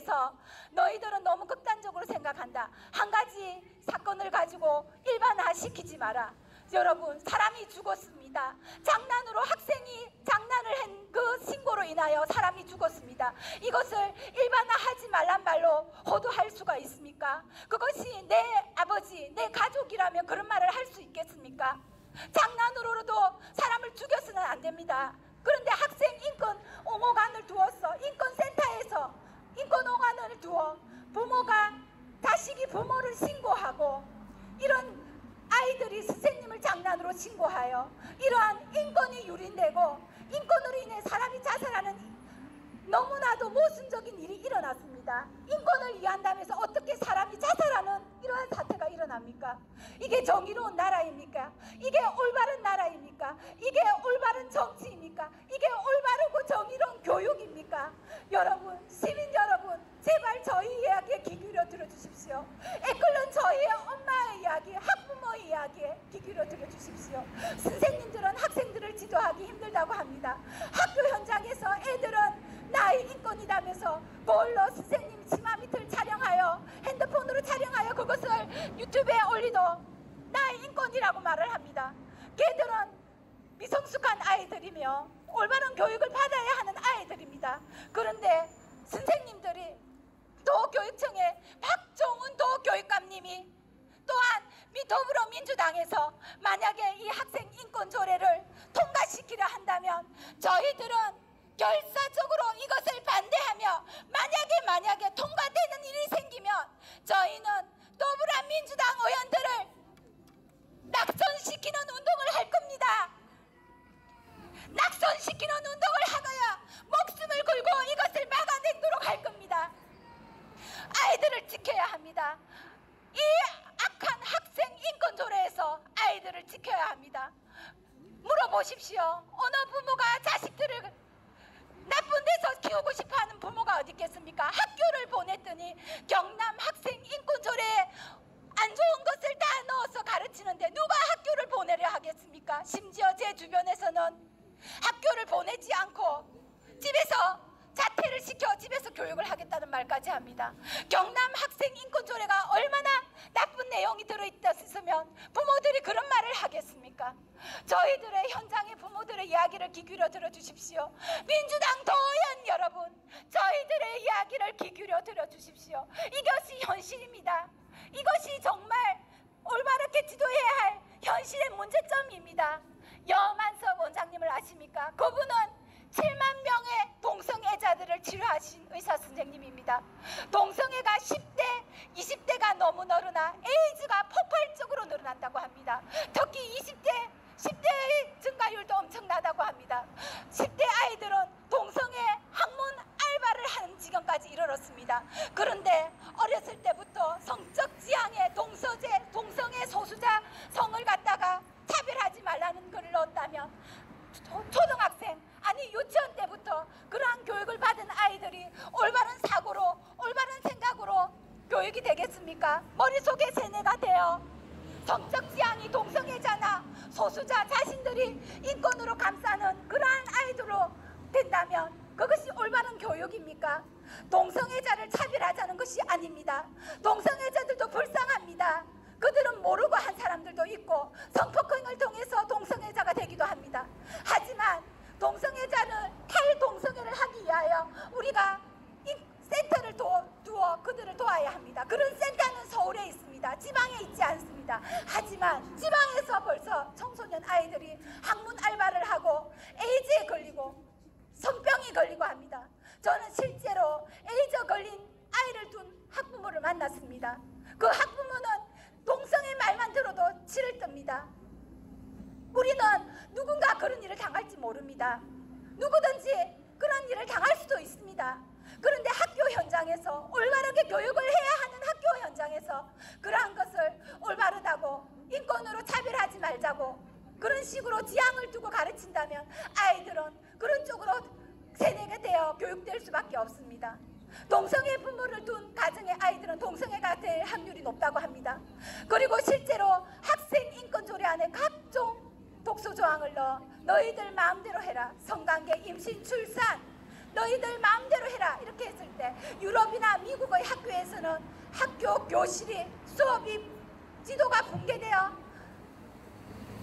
대해서 너희들은 너무 극단적으로 생각한다. 한 가지 사건을 가지고 일반화시키지 마라. 여러분, 사람이 죽었습니다. 장난으로 학생이 장난을 한 그 신고로 인하여 사람이 죽었습니다. 이것을 일반화하지 말란 말로 호도할 수가 있습니까? 그것이 내 아버지, 내 가족이라면 그런 말을 할 수 있겠습니까? 장난으로도 사람을 죽여서는 안 됩니다. 그런데 학생 인권 옹호관을 두었어. 인권센터에서 인권 옹호관을 두어 부모가 자식이 부모를 신고하고, 이런 아이들이 선생님을 장난으로 신고하여 이러한 인권이 유린되고 인권으로 인해 사람이 자살하는 너무나도 모순적인 일이 일어났습니다. 인권을 위한다면서 어떻게 사람이 자살하는 이러한 사태가 일어납니까? 이게 정의로운 나라입니까? 이게 올바른 나라입니까? 이게 올바른 정치입니까? 이게 올바르고 정의로운 교육입니까? 여러분, 시민 여러분, 제발 저희 이야기에 귀 기울여 들어주십시오. 애끓는 저희의 엄마의 이야기, 학부모의 이야기에 귀 기울여 들어주십시오. 선생님들은 학생들을 지도하기 힘들다고 합니다. 학교 현장에서 애들은 나의 인권이라면서 뭘로 선생님 치마 밑을 촬영하여 핸드폰으로 촬영하여 그것을 유튜브에 올리도 나의 인권이라고 말을 합니다. 걔들은 미성숙한 아이들이며 올바른 교육을 받아야 하는 아이들입니다. 그런데 선생님들이, 도교육청의 박종훈 도교육감님이 또한 더불어민주당에서 만약에 이 학생 인권 조례를 통과시키려 한다면 저희들은 결사적으로 이것을 반대하며, 만약에 통과되는 일이 생기면 저희는 더불어민주당 의원들을 낙선시키는 운동을 할 겁니다. 낙선시키는 운동을 하거나 목숨을 걸고 이것을 막아내도록 할 겁니다. 아이들을 지켜야 합니다. 이 악한 학생 인권 조례에서 아이들을 지켜야 합니다. 물어보십시오. 어느 부모가 자식들을 나쁜 데서 키우고 싶어하는 부모가 어디 있겠습니까? 학교를 보냈더니 경남 학생 인권 조례에 안 좋은 것을 다 넣어서 가르치는데 누가 학교를 보내려 하겠습니까? 심지어 제 주변에서는 학교를 보내지 않고 집에서 자퇴를 시켜 집에서 교육을 하겠다는 말까지 합니다. 경남 학생 인권 조례가 얼마나 나쁜 내용이 들어있었으면 부모들이 그런 말을 하겠습니까? 저희들의 현장의 부모들의 이야기를 귀 기울여 들어주십시오. 민주당 도의원 여러분, 저희들의 이야기를 귀 기울여 들어주십시오. 이것이 현실입니다. 이것이 정말 올바르게 지도해야 할 현실의 문제점입니다. 여만섭 원장님을 아십니까? 그분은 7만 명의 동성애자들을 치료하신 의사 선생님입니다. 동성애가 10대, 20대가 너무 늘어나 에이즈가 폭발적으로 늘어난다고 합니다. 특히 10대의 증가율도 엄청나다고 합니다. 10대 아이들은 동성애 학문 알바를 하는 지경까지 이르렀습니다. 그런데 어렸을 때부터 성적 지향에 동성애 소수자 성을 갖다가 차별하지 말라는 글을 넣었다면 초등학생, 아니 유치원 때부터 그러한 교육을 받은 아이들이 올바른 사고로, 올바른 생각으로 교육이 되겠습니까? 머릿속에 세뇌가 되어 성적 지향이 동성애자나 소수자 자신들이 인권으로 감싸는 그러한 아이들로 된다면 그것이 올바른 교육입니까? 동성애자를 차별하자는 것이 아닙니다. 동성애자들도 불쌍합니다. 그들은 모르고 한 사람들도 있고 성폭행을 통해서 동성애자가 되기도 합니다. 하지만 동성애자는 탈동성애를 하기 위하여 우리가 센터를 두어 그들을 도와야 합니다. 그런 센터는 서울에 있습니다. 지방에 있지 않습니다. 하지만 지방에서 벌써 청소년 아이들이 학문 알바를 하고 에이즈에 걸리고 성병이 걸리고 합니다. 저는 실제로 에이즈 걸린 아이를 둔 학부모를 만났습니다. 그 학부모는 동성애 말만 들어도 치를 뜹니다. 우리는 누군가 그런 일을 당할지 모릅니다. 누구든지 그런 일을 당할 수도 있습니다. 그런데 학교 현장에서 올바르게 교육을 해야 하는 학교 현장에서 그러한 것을 올바르다고 인권으로 차별하지 말자고 그런 식으로 지향을 두고 가르친다면 아이들은 그런 쪽으로 세뇌가 되어 교육될 수밖에 없습니다. 동성애 부모를 둔 가정의 아이들은 동성애가 될 확률이 높다고 합니다. 그리고 실제로 학생 인권 조례 안에 각종 독소 조항을 넣어 너희들 마음대로 해라, 성관계, 임신, 출산, 너희들 마음대로 해라 이렇게 했을 때 유럽이나 미국의 학교에서는 학교 교실이 수업이 지도가 붕괴되어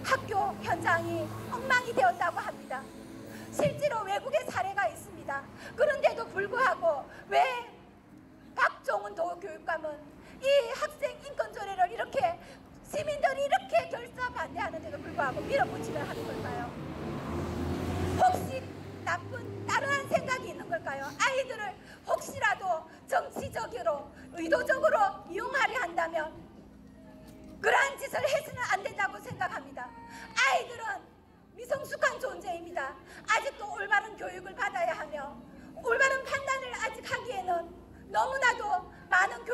학교 현장이 엉망이 되었다고 합니다. 실제로 외국의 사례가 있습니다. 그런데도 불구하고 왜 박종훈 도교육감은 이 학생 인권 조례를 이렇게 시민들이 이렇게 결사 반대하는데도 불구하고 밀어붙이려 하는 걸까요? 혹시 나쁜 다른 생각이 있는 걸까요? 아이들을 혹시라도 정치적으로 의도적으로 이용하려 한다면 그러한 짓을 해서는 안 된다고 생각합니다. 아이들은 미성숙한 존재입니다. 아직도 올바른 교육을 받아야 하며 올바른 판단을 아직 하기에는 너무나도 많은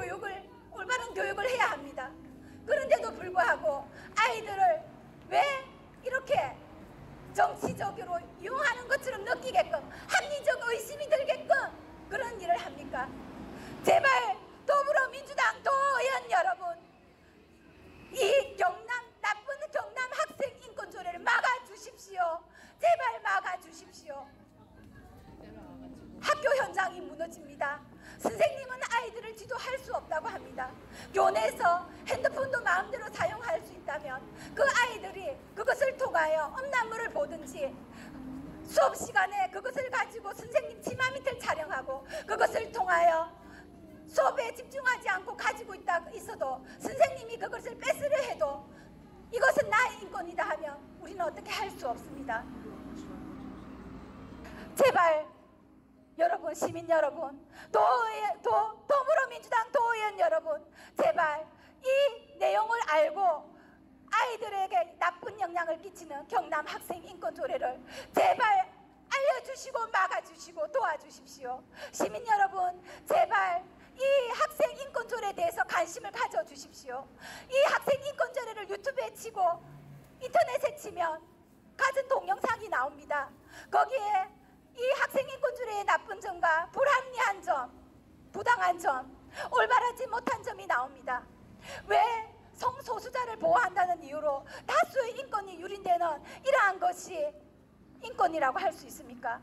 올바른 교육을 해야 합니다. 그런데도 불구하고 아이들을 왜 이렇게 정치적으로 이용하는 것처럼 느끼게끔 합리적 의심이 들게끔 그런 일을 합니까? 제발 더불어민주당 도의원 여러분, 이 나쁜 경남 학생 인권 조례를 막아주십시오. 제발 막아주십시오. 학교 현장이 무너집니다. 선생님은 아이들을 지도할 수 없다고 합니다. 교내에서 핸드폰도 마음대로 사용할 수 있다면 그 아이들이 그것을 통하여 음란물을 보든지 수업 시간에 그것을 가지고 선생님 치마 밑을 촬영하고 그것을 통하여 수업에 집중하지 않고 가지고 있어도 선생님이 그것을 뺏으려 해도 이것은 나의 인권이다 하면 우리는 어떻게 할 수 없습니다. 제발 여러분, 시민 여러분, 더불어민주당 도의원 여러분, 제발 이 내용을 알고 아이들에게 나쁜 영향을 끼치는 경남 학생 인권 조례를 제발 알려주시고 막아주시고 도와주십시오. 시민 여러분, 제발 이 학생 인권 조례에 대해서 관심을 가져주십시오. 이 학생 인권 조례를 유튜브에 치고 인터넷에 치면 같은 동영상이 나옵니다. 거기에 이 학생 인권 조례의 나쁜 점과 불합리한 점, 부당한 점, 올바르지 못한 점이 나옵니다. 왜 성소수자를 보호한다는 이유로 다수의 인권이 유린되는 이러한 것이 인권이라고 할 수 있습니까?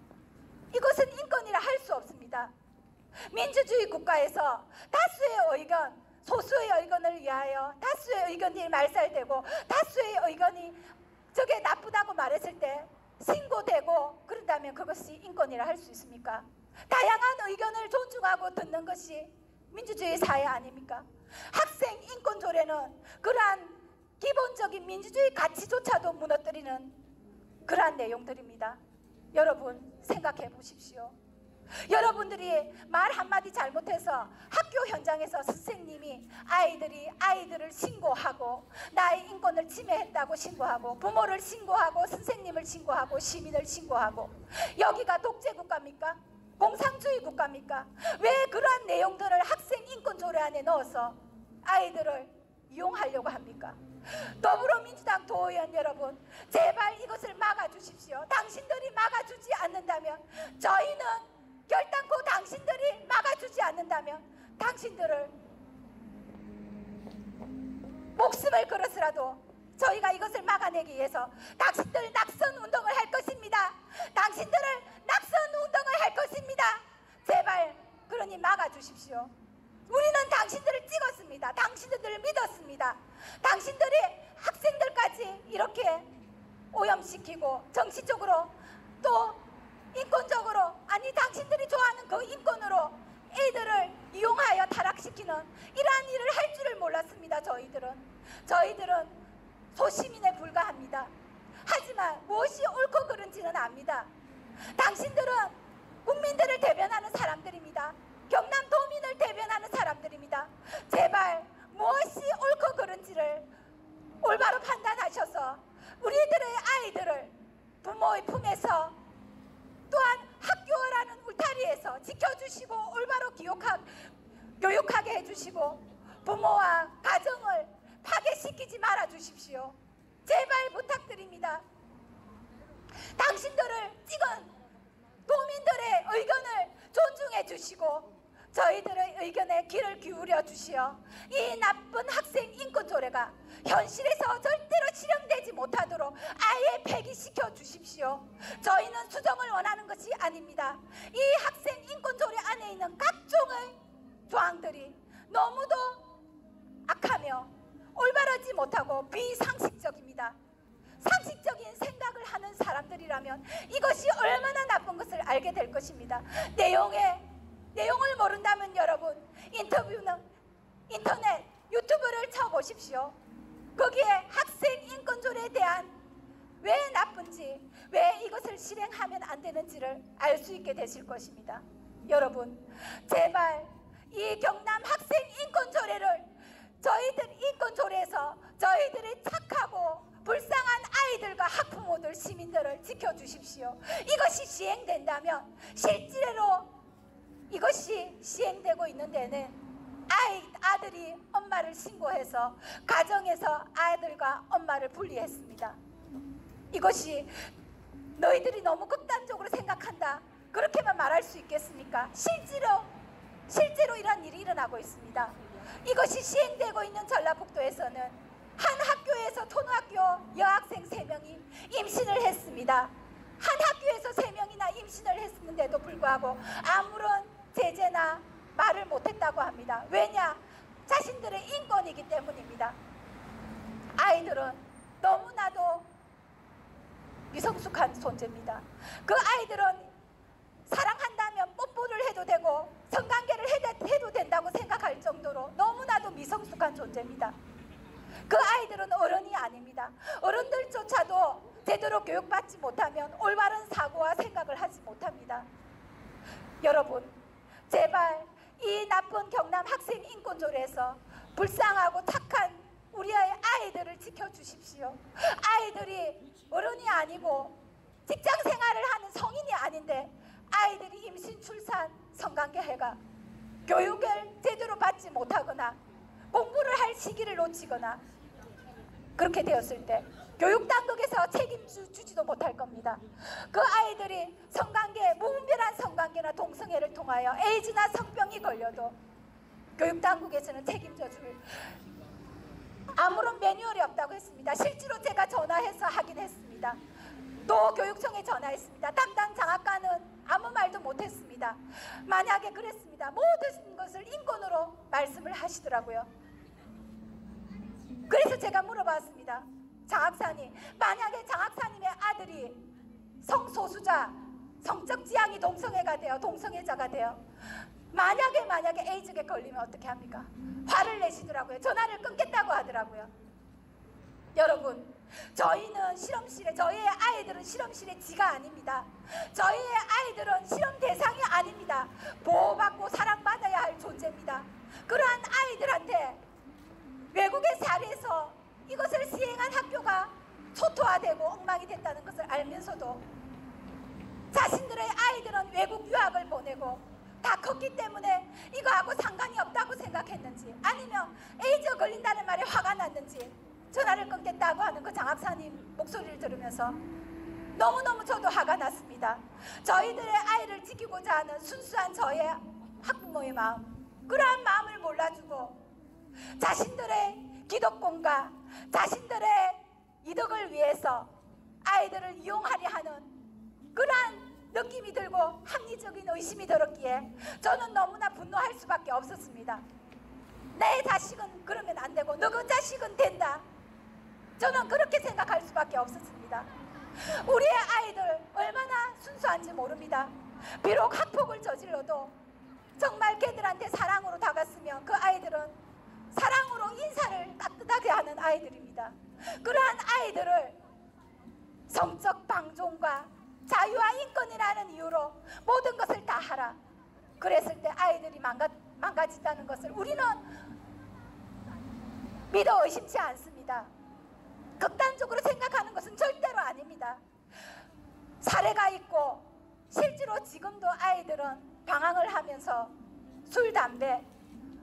이것은 인권이라 할 수 없습니다. 민주주의 국가에서 다수의 의견, 소수의 의견을 위하여 다수의 의견이 말살되고 다수의 의견이 저게 나쁘다고 말했을 때 신고되고 그런다면 그것이 인권이라 할 수 있습니까? 다양한 의견을 존중하고 듣는 것이 민주주의 사회 아닙니까? 학생 인권 조례는 그러한 기본적인 민주주의 가치조차도 무너뜨리는 그러한 내용들입니다. 여러분 생각해 보십시오. 여러분들이 말 한마디 잘못해서 학교 현장에서 선생님이 아이들을 신고하고 나의 인권을 침해했다고 신고하고 부모를 신고하고 선생님을 신고하고 시민을 신고하고 여기가 독재 국가입니까? 공산주의 국가입니까? 왜 그러한 내용들을 학생 인권 조례 안에 넣어서 아이들을 이용하려고 합니까? 더불어민주당 도의원 여러분, 제발 이것을 막아주십시오. 당신들이 막아주지 않는다면 저희는 결단코 당신들이 막아주지 않는다면 당신들을 목숨을 걸어서라도 저희가 이것을 막아내기 위해서 당신들 낙선 운동을 할 것입니다. 당신들을 낙선 운동을 할 것입니다. 제발 그러니 막아주십시오. 우리는 당신들을 찍었습니다. 당신들을 믿었습니다. 당신들이 학생들까지 이렇게 오염시키고 정치적으로 또 인권적으로 아니 당신들이 좋아하는 그 인권으로 애들을 이용하여 타락시키는 이러한 일을 할 줄을 몰랐습니다. 저희들은 소시민에 불과합니다. 하지만 무엇이 옳고 그른지는 압니다. 당신들은 국민들을 대변하는 사람들입니다. 경남도민을 대변하는 사람들입니다. 제발 무엇이 옳고 그른지를 올바로 판단하셔서 우리들의 아이들을 부모의 품에서 또한 학교라는 울타리에서 지켜주시고 올바로 교육하게 해주시고 부모와 가정을 파괴시키지 말아주십시오. 제발 부탁드립니다. 당신들을 찍은 도민들의 의견을 존중해 주시고 저희들의 의견에 귀를 기울여 주시어 이 나쁜 학생 인권 조례가 현실에서 절대로 실현되지 못하도록 아예 폐기시켜 주십시오. 저희는 수정을 원하는 것이 아닙니다. 이 학생 인권 조례 안에 있는 각종의 조항들이 너무도 악하며 올바르지 못하고 비상식적입니다. 상식적인 생각을 하는 사람들이라면 이것이 얼마나 나쁜 것을 알게 될 것입니다. 내용을 모른다면 여러분 인터넷 유튜브를 쳐보십시오. 거기에 학생 인권조례에 대한 왜 나쁜지, 왜 이것을 실행하면 안 되는지를 알 수 있게 되실 것입니다. 여러분, 제발 이 경남 학생 인권조례를 저희들 인권조례에서 저희들의 착하고 불쌍한 아이들과 학부모들, 시민들을 지켜주십시오. 이것이 시행된다면 실제로 이것이 시행되고 있는 데는 아들이 엄마를 신고해서 가정에서 아들과 엄마를 분리했습니다. 이것이 너희들이 너무 극단적으로 생각한다, 그렇게만 말할 수 있겠습니까? 실제로 이런 일이 일어나고 있습니다. 이것이 시행되고 있는 전라북도에서는 한 학교에서 초등학교 여학생 3명이 임신을 했습니다. 한 학교에서 3명이나 임신을 했는데도 불구하고 아무런 제재나 말을 못했다고 합니다. 왜냐? 자신들의 인권이기 때문입니다. 아이들은 너무나도 미성숙한 존재입니다. 그 아이들은 사랑한다면 뽀뽀를 해도 되고 성관계를 해도 된다고 생각할 정도로 너무나도 미성숙한 존재입니다. 그 아이들은 어른이 아닙니다. 어른들조차도 제대로 교육받지 못하면 올바른 사고와 생각을 하지 못합니다. 여러분, 제발 이 나쁜 경남 학생 인권조례에서 불쌍하고 착한 우리의 아이들을 지켜주십시오. 아이들이 어른이 아니고 직장생활을 하는 성인이 아닌데 아이들이 임신, 출산, 성관계 해가 교육을 제대로 받지 못하거나 공부를 할 시기를 놓치거나 그렇게 되었을 때 교육당국에서 책임지지도 못할 겁니다. 그 아이들이 성관계, 무분별한 성관계나 동성애를 통하여 에이즈나 성병이 걸려도 교육당국에서는 책임져줄 아무런 매뉴얼이 없다고 했습니다. 실제로 제가 전화해서 확인했습니다. 또 교육청에 전화했습니다. 담당 장학관은 아무 말도 못했습니다. 만약에 그랬습니다. 모든 것을 인권으로 말씀을 하시더라고요. 그래서 제가 물어봤습니다. 장학사님, 만약에 장학사님의 아들이 성소수자, 성적 지향이 동성애가 돼요, 동성애자가 돼요, 만약에 에이즈에 걸리면 어떻게 합니까? 화를 내시더라고요. 전화를 끊겠다고 하더라고요. 여러분, 저희는 실험실에, 저희의 아이들은 실험실의 지가 아닙니다. 저희의 아이들은 실험 대상이 아닙니다. 보호받고 사랑받아야 할 존재입니다. 그러한 아이들한테 외국의 사례에서 이것을 시행한 학교가 초토화되고 엉망이 됐다는 것을 알면서도 자신들의 아이들은 외국 유학을 보내고 다 컸기 때문에 이거하고 상관이 없다고 생각했는지, 아니면 에이즈 걸린다는 말에 화가 났는지 전화를 끊겠다고 하는 그 장학사님 목소리를 들으면서 너무너무 저도 화가 났습니다. 저희들의 아이를 지키고자 하는 순수한 저의 학부모의 마음, 그러한 마음을 몰라주고 자신들의 기득권과 자신들의 이득을 위해서 아이들을 이용하려 하는 그러한 느낌이 들고 합리적인 의심이 들었기에 저는 너무나 분노할 수밖에 없었습니다. 내 자식은 그러면 안 되고 너그 자식은 된다, 저는 그렇게 생각할 수밖에 없었습니다. 우리의 아이들 얼마나 순수한지 모릅니다. 비록 학폭을 저질러도 정말 걔들한테 사랑으로 다가서면 그 아이들은 사랑으로 인사를 따뜻하게 하는 아이들입니다. 그러한 아이들을 성적 방종과 자유와 인권이라는 이유로 모든 것을 다 하라, 그랬을 때 아이들이 망가진다는 것을 우리는 믿어 의심치 않습니다. 극단적으로 생각하는 것은 절대로 아닙니다. 사례가 있고 실제로 지금도 아이들은 방황을 하면서 술, 담배,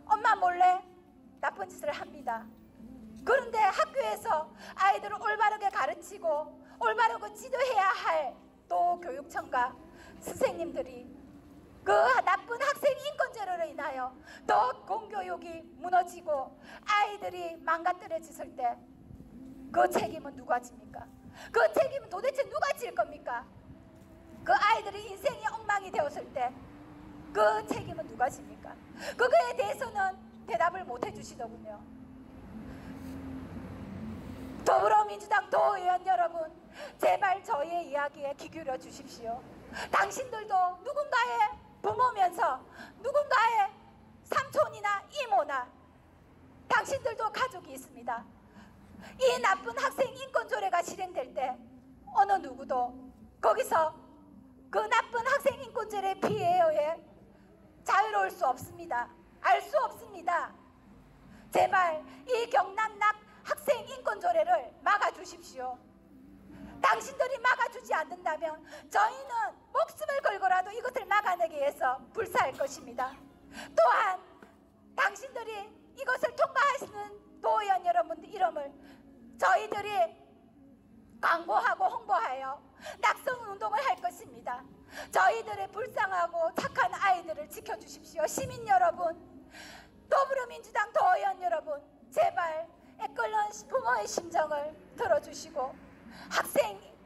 엄마 몰래 나쁜 짓을 합니다. 그런데 학교에서 아이들을 올바르게 가르치고 올바르게 지도해야 할 또 교육청과 선생님들이 그 나쁜 학생 인권제로로 인하여 더 공교육이 무너지고 아이들이 망가뜨려졌을 때 그 책임은 누가 집니까? 그 책임은 도대체 누가 질 겁니까? 그 아이들의 인생이 엉망이 되었을 때 그 책임은 누가 집니까? 그거에 대해서는 대답을 못 해주시더군요. 더불어민주당 도의원 여러분, 제발 저희의 이야기에 귀 기울여 주십시오. 당신들도 누군가의 부모면서 누군가의 삼촌이나 이모나 당신들도 가족이 있습니다. 이 나쁜 학생 인권조례가 실행될 때 어느 누구도 거기서 그 나쁜 학생 인권조례 피해에 의해 자유로울 수 없습니다. 알 수 없습니다. 제발 이 경남낙 학생 인권조례를 막아주십시오. 당신들이 막아주지 않는다면 저희는 목숨을 걸고라도 이것을 막아내기 위해서 불사할 것입니다. 또한 당신들이 이것을 통과하시는 도의원 여러분들 이름을 저희들이 광고하고 홍보하여 낙선 운동을 할 것입니다. 저희들의 불쌍하고 착한 아이들을 지켜주십시오. 시민 여러분, 더불어민주당 도의원 여러분, 제발 애끓는 부모의 심정을 들어주시고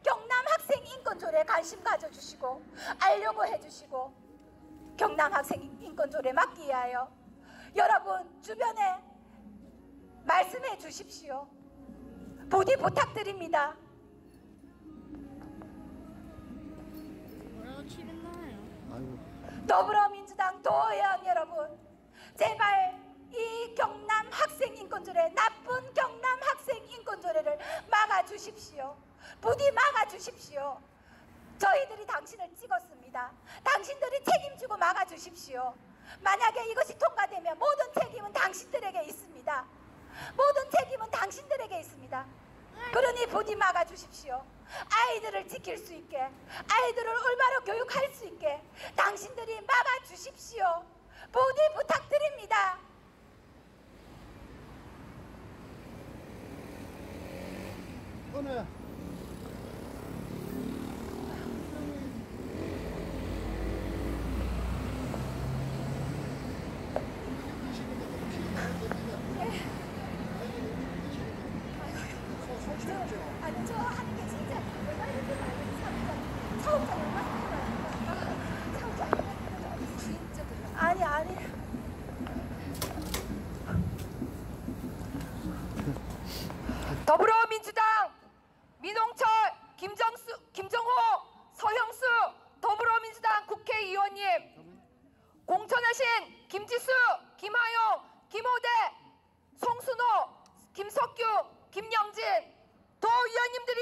경남 학생 인권조례에 관심 가져주시고 알려고 해주시고 경남 학생 인권조례 막기 위하여 여러분 주변에 말씀해 주십시오. 부디 부탁드립니다. 더불어민주당 도의원 여러분, 제발 이 경남 학생 인권조례, 나쁜 경남 학생 인권조례를 막아주십시오. 부디 막아주십시오. 저희들이 당신을 찍었습니다. 당신들이 책임지고 막아주십시오. 만약에 이것이 통과되면 모든 책임은 당신들에게 있습니다. 모든 책임은 당신들에게 있습니다. 그러니 부디 막아주십시오. 아이들을 지킬 수 있게, 아이들을 올바로 교육할 수 있게 당신들이 막아주십시오. 부디 부탁드립니다. 꺼내. 아니 저 하는 게 진짜 내가 이렇게 말하는 사업자 얼마나 사업자 진짜 아니 더불어민주당 민홍철, 김정호, 서형수 더불어민주당 국회의원님, 공천하신 김지수, 김하용, 김호대, 송순호, 김석규, 김영진 도의원님들이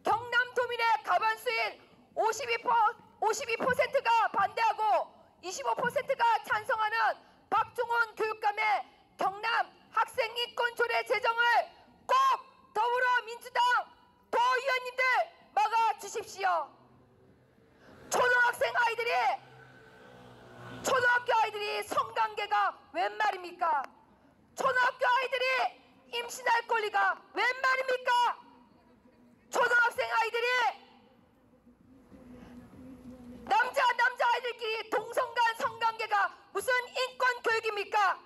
경남도민의 과반수인 52%가 반대하고 25%가 찬성하는 박종훈 교육감의 경남 학생인권조례 제정을 꼭 더불어민주당 도의원님들 막아주십시오. 초등학교 아이들이 성관계가 웬 말입니까? 초등학교 아이들이 임신할 권리가 웬 말입니까? 초등학생 아이들이 남자 아이들끼리 동성간 성관계가 무슨 인권 교육입니까?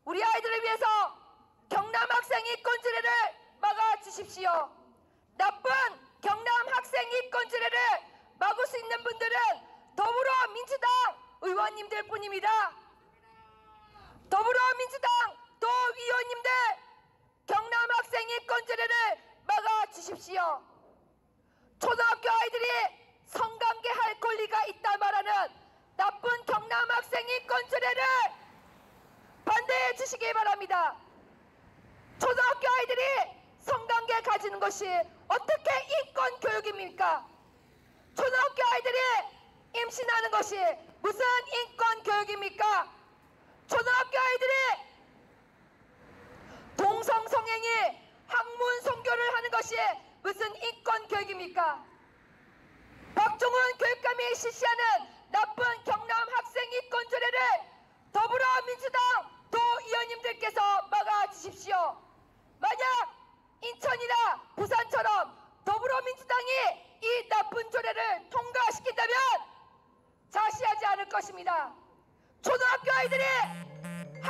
우리 아이들을 위해서 경남 학생 인권조례를 막아주십시오. 나쁜 경남 학생 인권조례를 막을 수 있는 분들은 더불어민주당 의원님들 뿐입니다. 더불어민주당 도의원님들 경남 학생 인권조례를 막아주십시오. 초등학교 아이들이 성관계할 권리가 있다 말하는 나쁜 경남 학생 인권조례를 반대해 주시기 바랍니다. 초등학교 아이들이 성관계 가지는 것이 어떻게 인권 교육입니까? 초등학교 아이들이 임신하는 것이 무슨 인권 교육입니까? 초등학교 아이들이 동성 성행이 학문 성교를 하는 것이 무슨 인권 교육입니까? 박종훈 교육감이 실시하는 나쁜 경남 학생 인권조례를 더불어민주당 도의원님들께서 막아주십시오. 만약 인천이나 부산처럼 더불어민주당이 이 나쁜 조례를 통과시킨다면 자시하지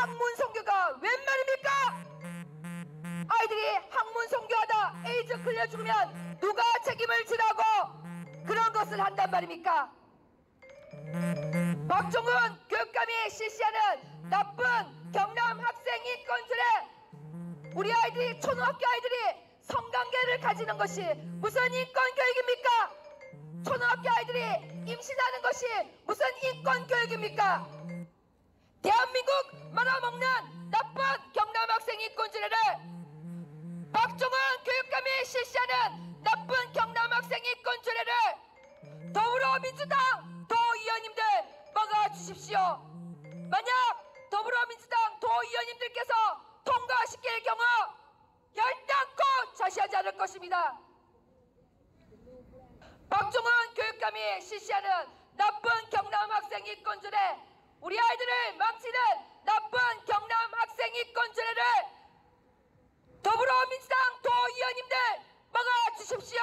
학문 성교가 웬 말입니까? 아이들이 학문 성교하다 에이즈 걸려 죽으면 누가 책임을 지라고 그런 것을 한단 말입니까? 박종훈 교육감이 실시하는 나쁜 경남 학생 인권조례, 우리 아이들이 초등학교 아이들이 성관계를 가지는 것이 무슨 인권 교육입니까? 초등학교 아이들이 임신하는 것이 무슨 인권 교육입니까? 대한민국 말아먹는 나쁜 경남 학생 인권조례를 박종훈 교육감이 실시하는 나쁜 경남 학생 인권조례를 더불어민주당 도의원님들 막아주십시오. 만약 더불어민주당 도의원님들께서 통과시킬 경우 결단코 자시하지 않을 것입니다. 박종훈 교육감이 실시하는 나쁜 경남 학생 인권조례, 우리 아이들을 망치는 나쁜 경남 학생 인권조례를 더불어민주당 도의원님들 막아주십시오.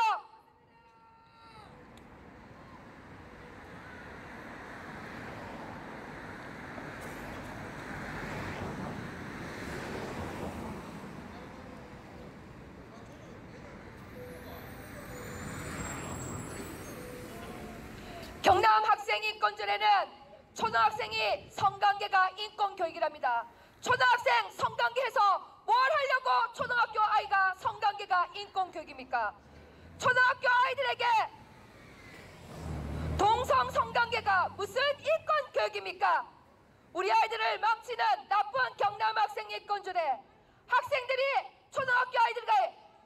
경남 학생 인권조례는 초등학생이 성관계가 인권교육이랍니다. 초등학생 성관계에서 뭘 하려고 초등학교 아이가 성관계가 인권교육입니까? 초등학교 아이들에게 동성 성관계가 무슨 인권교육입니까? 우리 아이들을 망치는 나쁜 경남 학생 인권조례, 학생들이 초등학교 아이들과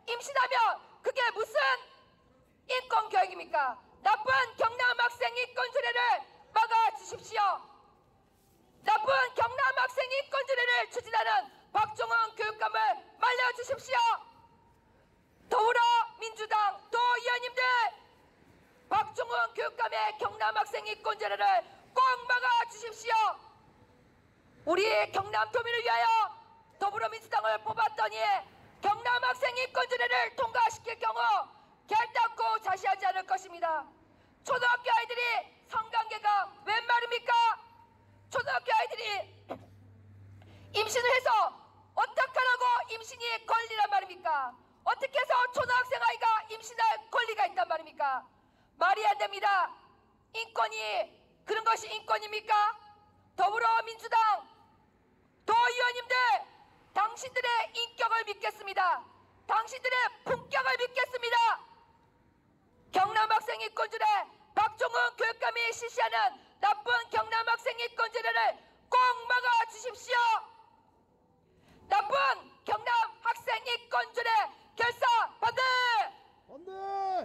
임신하면 그게 무슨 인권교육입니까? 나쁜 경남 학생 인권조례를 막아주십시오. 나쁜 경남 학생 인권조례를 추진하는 박종훈 교육감을 말려주십시오. 더불어민주당 도의원님들, 박종훈 교육감의 경남 학생 인권조례를 꼭 막아주십시오. 우리 경남도민을 위하여 더불어민주당을 뽑았더니 경남 학생 인권조례를 통과시킬 경우 결단코 자시하지 않을 것입니다. 초등학교 아이들이 성관계가 웬 말입니까? 초등학교 아이들이 임신을 해서 어떡하라고 임신이 권리란 말입니까? 어떻게 해서 초등학생 아이가 임신할 권리가 있단 말입니까? 말이 안 됩니다. 인권이 그런 것이 인권입니까? 더불어민주당 도의원님들, 당신들의 인격을 믿겠습니다. 당신들의 품격을 믿겠습니다. 경남 학생 인권조례, 박종훈 교육감이 실시하는 나쁜 경남 학생 인권조례를 꼭 막아주십시오. 나쁜 경남 학생 인권조례 결사 반대! 반대!